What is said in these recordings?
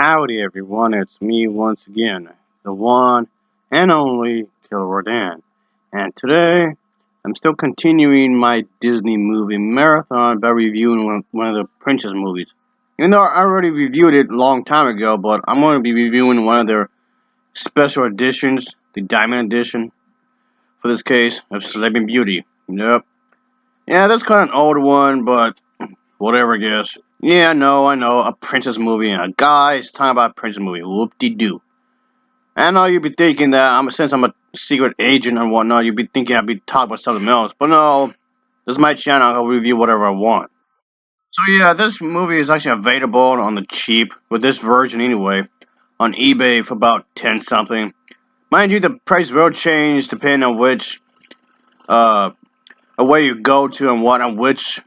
Howdy everyone, it's me once again, the one and only Killer Rodan. And today, I'm still continuing my Disney movie marathon by reviewing one of the Princess movies. Even though I already reviewed it a long time ago, but I'm going to be reviewing one of their special editions, the Diamond Edition, for this case, of Sleeping Beauty. Yep. Yeah, that's kind of an old one, but whatever, I guess. Yeah, I know, a princess movie, and a guy's talking about a princess movie. Whoop-de-doo. I know you'd be thinking that since I'm a secret agent and whatnot, you'd be thinking I'd be talking about something else. But no, this is my channel. I'll review whatever I want. So yeah, this movie is actually available on the cheap, with this version anyway, on eBay for about 10 something. Mind you, the price will change depending on which, uh, where you go to and what, and which,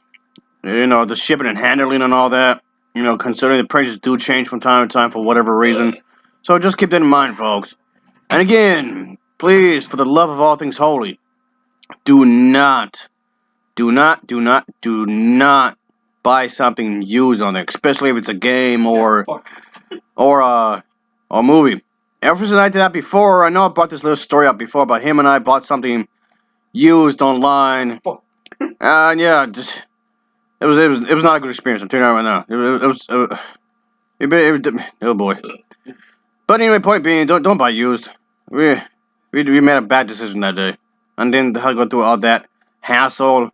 the shipping and handling and all that. Considering the prices do change from time to time for whatever reason. So just keep that in mind, folks. And again, please, for the love of all things holy, do not, do not buy something used on there, especially if it's a game or a movie. Ever since I did that before, I know I brought this little story up before, but him and I bought something used online, and yeah, just it was not a good experience. I'm telling you right now. Oh boy. But anyway, point being, don't buy used. We made a bad decision that day, and then had to go through all that hassle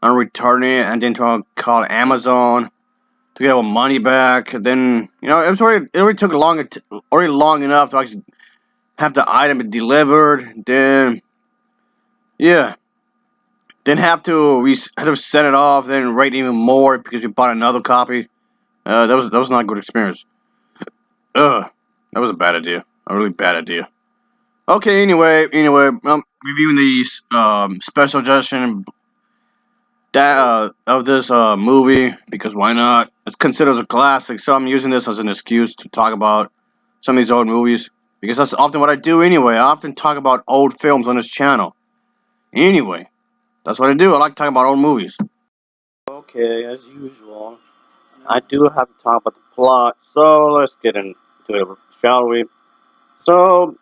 on returning it, and then trying to call Amazon to get our money back. And then it already took already long enough to actually have the item delivered. Then yeah, then we had to set it off, then rate even more because we bought another copy. That was not a good experience. Ugh, that was a bad idea, a really bad idea. Okay, anyway, I'm reviewing the special edition of this movie because why not? It's considered as a classic, so I'm using this as an excuse to talk about some of these old movies because that's often what I do anyway. I often talk about old films on this channel. Anyway, that's what I do. I like talking about old movies. Okay, as usual, I do have to talk about the plot, so let's get into it, shall we? So,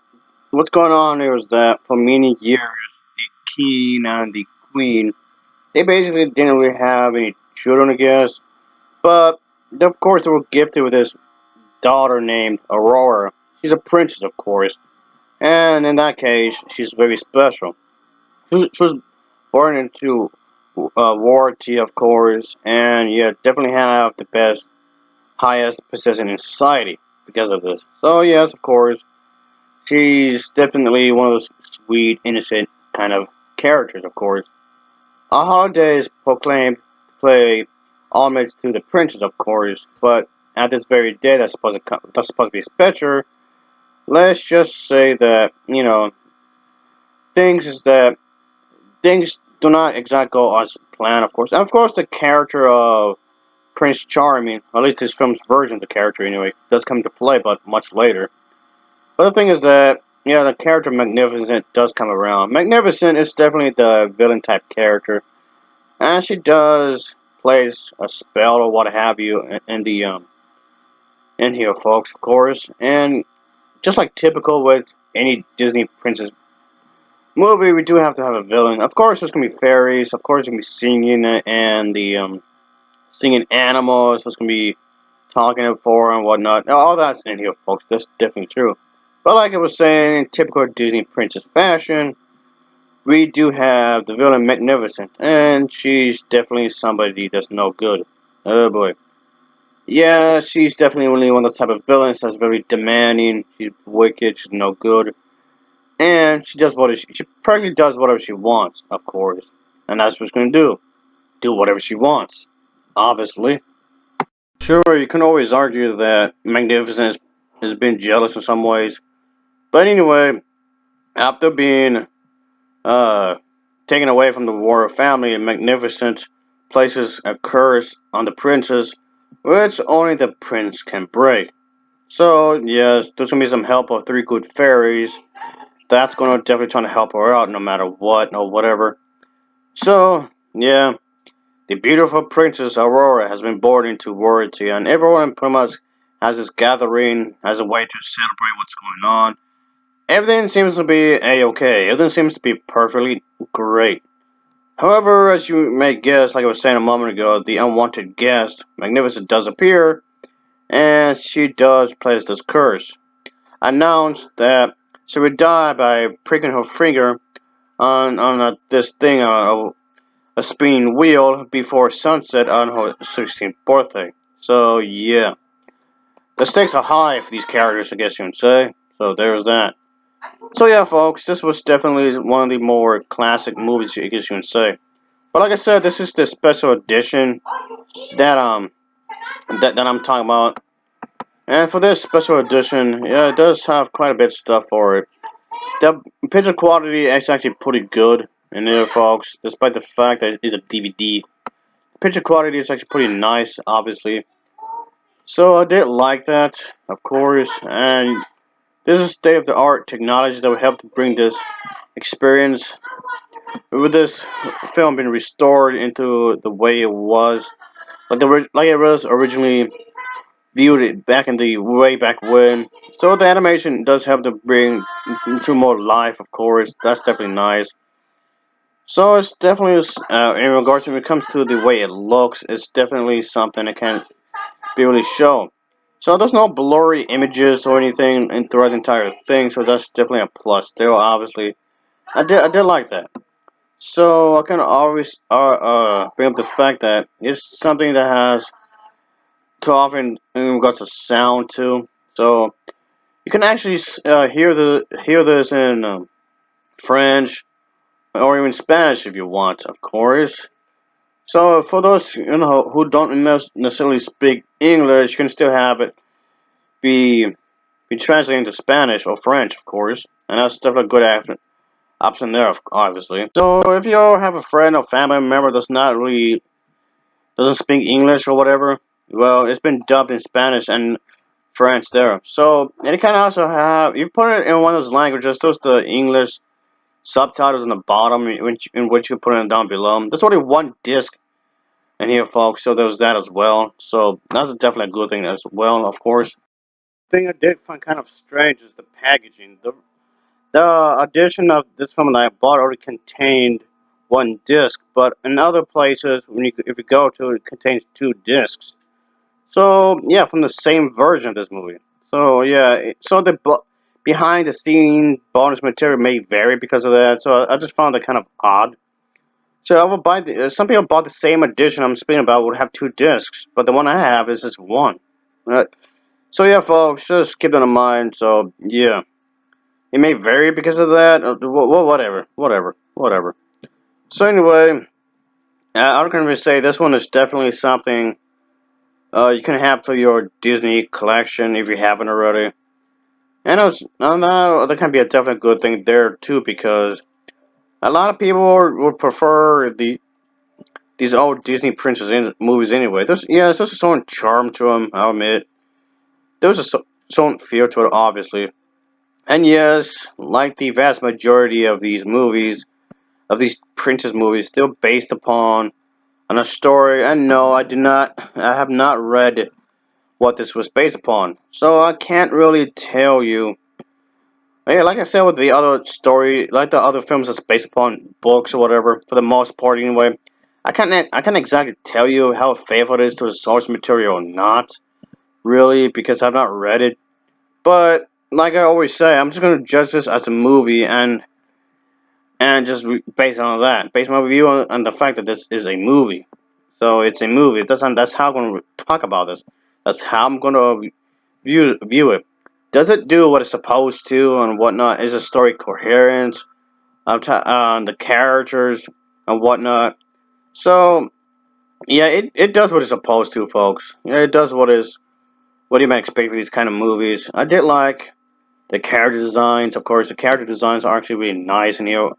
what's going on here is that for many years, the king and the queen, they basically didn't really have any children, I guess. But of course, they were gifted with this daughter named Aurora. She's a princess, of course, and in that case, she's very special. She was born into royalty, of course, and yeah, definitely have the best, highest position in society because of this. So yes, of course, she's definitely one of those sweet, innocent kind of characters, of course. Our holiday is proclaimed to play homage to the princess, of course, but at this very day that's supposed to be special. Let's just say that things is that things do not exactly go as planned, of course. And of course, the character of Prince Charming, at least this film's version of the character anyway, does come to play, but much later. But the thing is that, yeah, the character Magnificent does come around. Magnificent is definitely the villain type character, and she does place a spell or what have you in the in here, folks, of course. And just like typical with any Disney princess movie, we do have to have a villain. Of course, there's gonna be fairies. Of course, there's gonna be singing and the singing animals. There's gonna be talking for and whatnot. Now, all that's in here, folks. That's definitely true. But like I was saying, in typical Disney princess fashion, we do have the villain Magnificent, and she's definitely somebody that's no good. Oh boy. Yeah, she's definitely only one of the type of villains that's very demanding. She's wicked. She's no good, and she does she practically does whatever she wants, of course, and that's what she's gonna do. Do whatever she wants, obviously. Sure, you can always argue that Magnificent has been jealous in some ways, but anyway, after being uh taken away from the royal family, Magnificent places a curse on the princess, which only the prince can break. So, yes, there's gonna be some help of three good fairies. That's gonna definitely try to help her out no matter what or whatever. So, yeah, the beautiful princess Aurora has been born into royalty, and everyone pretty much has this gathering as a way to celebrate what's going on. Everything seems to be a-okay. Everything seems to be perfectly great. However, as you may guess, like I was saying a moment ago, the unwanted guest, Magnificent, does appear, and she does place this curse. Announced that she would die by pricking her finger on this thing, a spinning wheel, before sunset on her 16th birthday. So, yeah. The stakes are high for these characters, I guess you would say. So, there's that. So, yeah, folks, this was definitely one of the more classic movies, I guess you would say. But like I said, this is the special edition that that I'm talking about. And for this special edition, yeah, it does have quite a bit of stuff for it. The picture quality is actually pretty good in there, folks, despite the fact that it's a DVD. Picture quality is actually pretty nice, obviously. So I did like that, of course, and this is state of the art technology that would help to bring this experience with this film being restored into the way it was, like it was originally viewed it back in the way back when. So the animation does help to bring to more life, of course. That's definitely nice. So it's definitely in regards to when it comes to the way it looks, it's definitely something that can be really shown. So there's no blurry images or anything throughout the entire thing, so that's definitely a plus. Still, obviously, I did like that. So I can always bring up the fact that it's something that has too often in regards to sound too. So you can actually hear this in French or even Spanish if you want, of course. So for those who don't necessarily speak English, you can still have it be be translated into Spanish or French, of course, and that's definitely a good option there, obviously. So if you have a friend or family member that's not really doesn't speak English or whatever, well, it's been dubbed in Spanish and French there. So and it can also have you put it in one of those languages. Those the English subtitles on the bottom, in which you put it down below. There's only one disc in here, folks. So there's that as well. So that's definitely a good thing as well, of course. The thing I did find kind of strange is the packaging. The edition of this film that I bought already contained one disc, but in other places, if you go to it, it contains two discs. So yeah, from the same version of this movie. So yeah, so the behind the scene bonus material may vary because of that. So I just found that kind of odd. So I would buy some people bought the same edition I'm speaking about would have two discs, but the one I have is just one. Right. So yeah, folks, just keep that in mind. So yeah, it may vary because of that. Whatever. So anyway, I'm gonna say this one is definitely something you can have for your Disney collection if you haven't already. And that can be a definitely good thing there too because a lot of people would prefer these old Disney princess movies anyway. There's just a certain charm to them. I'll admit there's a certain feel to it, obviously. And yes, like the vast majority of these movies, of these princess movies, still based upon on a story. And no, I have not read what this was based upon, so I can't really tell you. Yeah, like I said with the other story, like the other films that's based upon books or whatever, for the most part anyway. I can't exactly tell you how faithful it is to the source material or not, really, because I've not read it. But like I always say, I'm just gonna judge this as a movie and just based on that, base my review on the fact that this is a movie. So it's a movie. That's how I'm gonna talk about this. That's how I'm gonna view it. Does it do what it's supposed to and whatnot? Is the story coherent? The characters and whatnot. So yeah, it does what it's supposed to, folks. Yeah, it does what you might expect with these kind of movies. I did like the character designs. Of course, the character designs are actually really nice and you.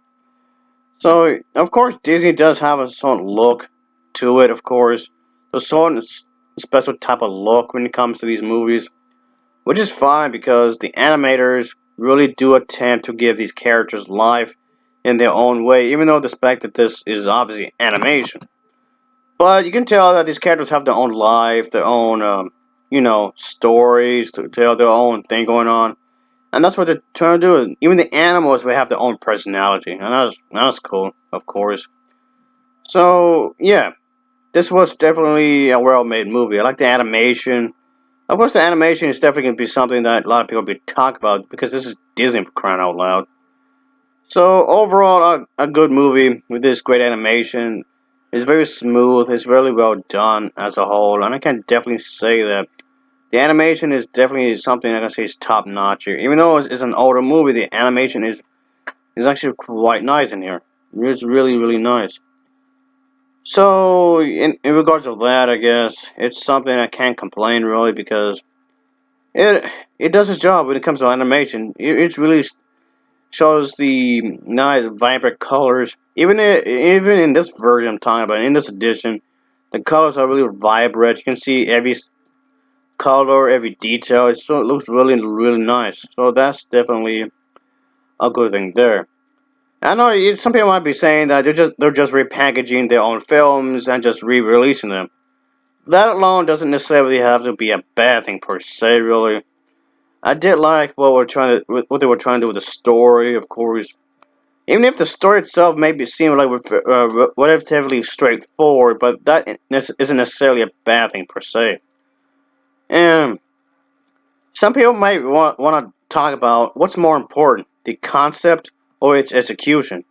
So of course, Disney does have a certain look to it. Of course, a certain special type of look when it comes to these movies, which is fine because the animators really do attempt to give these characters life in their own way, even though the fact that this is obviously animation. But you can tell that these characters have their own life, their own. stories to tell their own thing going on. And that's what they're trying to do. Even the animals will have their own personality. And that's cool, of course. So, yeah, this was definitely a well made movie. I like the animation. Of course, the animation is definitely going to be something that a lot of people will be talking about because this is Disney for crying out loud. So overall, a good movie with this great animation. It's very smooth. It's really well done as a whole, and I can definitely say that the animation is definitely something I can say is top notch here. Even though it's an older movie, the animation is actually quite nice in here. It's really nice. So in regards of that, I guess it's something I can't complain really because it it does its job when it comes to animation. It's really shows the nice vibrant colors. Even in this version I'm talking about, in this edition, the colors are really vibrant. You can see every color, every detail. It looks really nice. So that's definitely a good thing there. I know some people might be saying that they're just repackaging their own films and just re-releasing them. That alone doesn't necessarily have to be a bad thing per se. Really, I did like what they were trying to do with the story, of course. Even if the story itself maybe seem like relatively straightforward, but that isn't necessarily a bad thing per se. And some people might want to talk about what's more important, the concept or its execution.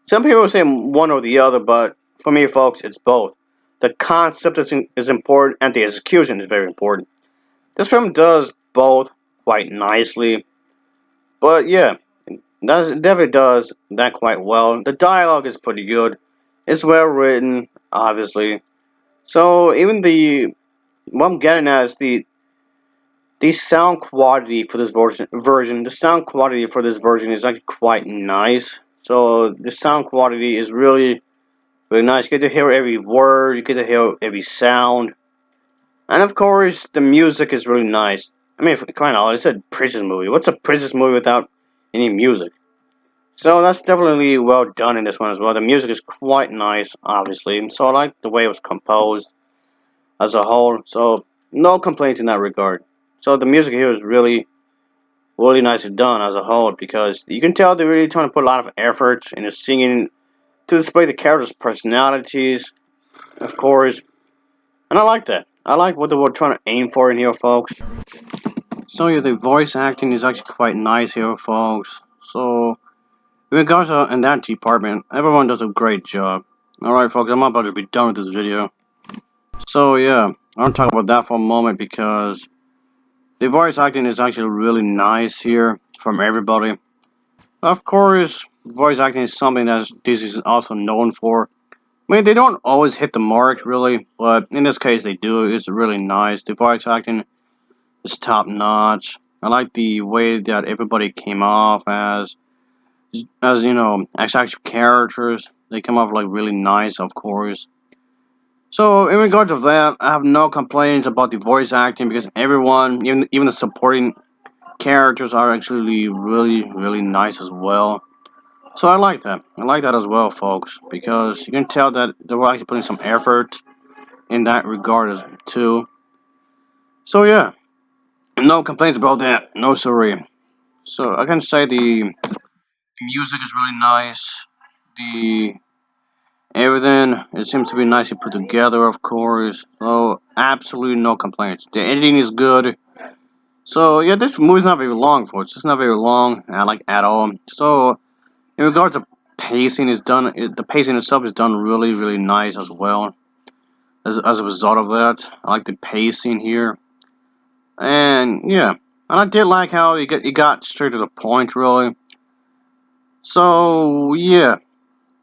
Some people say one or the other, but for me, folks, it's both. The concept is important, and the execution is very important. This film does both quite nicely, but yeah, it definitely does that quite well. The dialogue is pretty good. It's well written, obviously. So even what I'm getting at is the sound quality for this version. The sound quality for this version is actually quite nice. So the sound quality is really nice. You get to hear every word. You get to hear every sound, and of course the music is really nice. I mean, kind of, it's a princess movie. What's a princess movie without any music? So that's definitely well done in this one as well. The music is quite nice, obviously. So I like the way it was composed as a whole. So no complaints in that regard. So the music here is really nicely done as a whole because you can tell they're really trying to put a lot of effort in the singing to display the characters' personalities, of course. And I like that. I like what they were trying to aim for in here, folks. So yeah, the voice acting is actually quite nice here, folks. So in regards to in that department, everyone does a great job. Alright folks, I'm about to be done with this video. So yeah, I want to talk about that for a moment because the voice acting is actually really nice here from everybody. Of course, voice acting is something that this is also known for. I mean, they don't always hit the mark really, but in this case they do. It's really nice. The voice acting is top notch. I like the way that everybody came off as as actual characters. They come off like really nice, of course. So in regards of that, I have no complaints about the voice acting because everyone, even the supporting characters, are actually really nice as well. So I like that. I like that as well, folks, because you can tell that they were actually putting some effort in that regard as too. So yeah, no complaints about that. No sorry. So I can say the music is really nice. The everything it seems to be nicely put together, of course. So absolutely no complaints. The editing is good. So yeah, this movie's not very long, folks. It's not very long, like at all. So in regards to pacing, the pacing itself is done really nice as well. As a result of that, I like the pacing here, and yeah, and I did like how you got straight to the point, really. So yeah,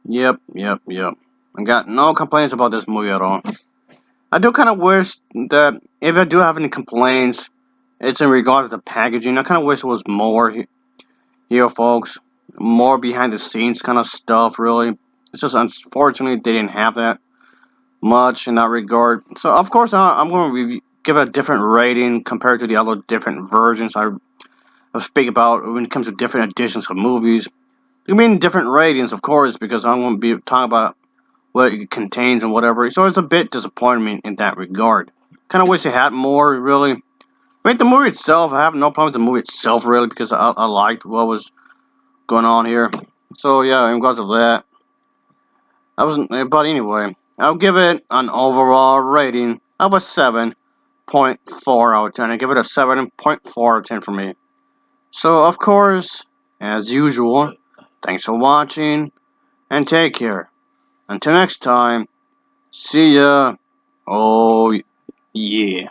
yep. I got no complaints about this movie at all. I do kind of wish that if I do have any complaints, it's in regards to the packaging. I kind of wish it was more here, folks. More behind the scenes kind of stuff, really. It's just unfortunately they didn't have that much in that regard. So of course I'm going to give it a different rating compared to the other different versions I speak about when it comes to different editions of movies. There mean different ratings, of course, because I'm going to be talking about what it contains and whatever. So it's a bit disappointing in that regard. Kind of wish they had more, really. I mean, the movie itself, I have no problem with the movie itself, really, because I liked what was going on here. So, yeah, because of that. But anyway, I'll give it an overall rating of a 7.4 out of 10. I give it a 7.4 out of 10 for me. So, of course, as usual, thanks for watching, and take care. Until next time, see ya. Oh, yeah.